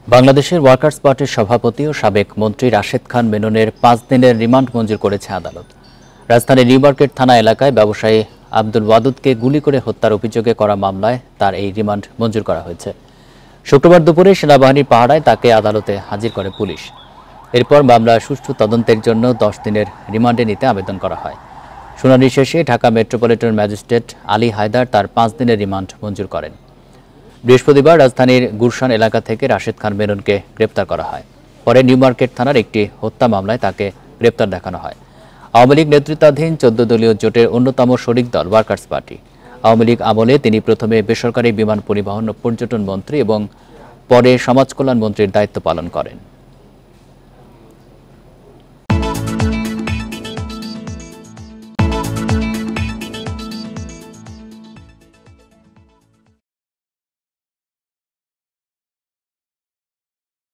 বাংলাদেশের ওয়ার্কার্স পার্টির সভাপতি ও সাবেক মন্ত্রী রাশেদ খান মেননের 5 দিনের রিমান্ড মঞ্জুর করেছে আদালত। রাজধানীর নিউ মার্কেট থানা এলাকায় ব্যবসায়ী আব্দুল ওয়াদুদকে গুলি করে হত্যার অভিযোগে করা মামলায় তার এই রিমান্ড মঞ্জুর করা হয়েছে। শুক্রবার দুপুরে সেনাবাহিনীর পাহারায় তাকে আদালতে হাজির করে পুলিশ। এরপর মামলার সুষ্ঠু তদন্তের জন্য 10 দিনের রিমান্ডে নিতে আবেদন করা হয়। শুনানি শেষে ঢাকা মেট্রোপলিটন ম্যাজিস্ট্রেট আলী হায়দার তার 5 দিনের রিমান্ড মঞ্জুর করেন। বৃহস্পতিবার রাজধানীর গুলশান এলাকা থেকে রাশেদ খান মেননকে গ্রেপ্তার করা হয়। পরে নিউ মার্কেট থানার একটি হত্যা মামলায় তাকে গ্রেপ্তার দেখানো হয়। আওয়ামী লীগ নেতৃত্বাধীন 14 দলীয় জোটের অন্যতম শরিক দল ওয়ার্কার্স পার্টি। আওয়ামী লীগ আমলে তিনি প্রথমে বেসরকারি বিমান পরিবহন ও পর্যটন মন্ত্রী এবং পরে সমাজ কল্যাণ মন্ত্রীর দায়িত্ব পালন করেন।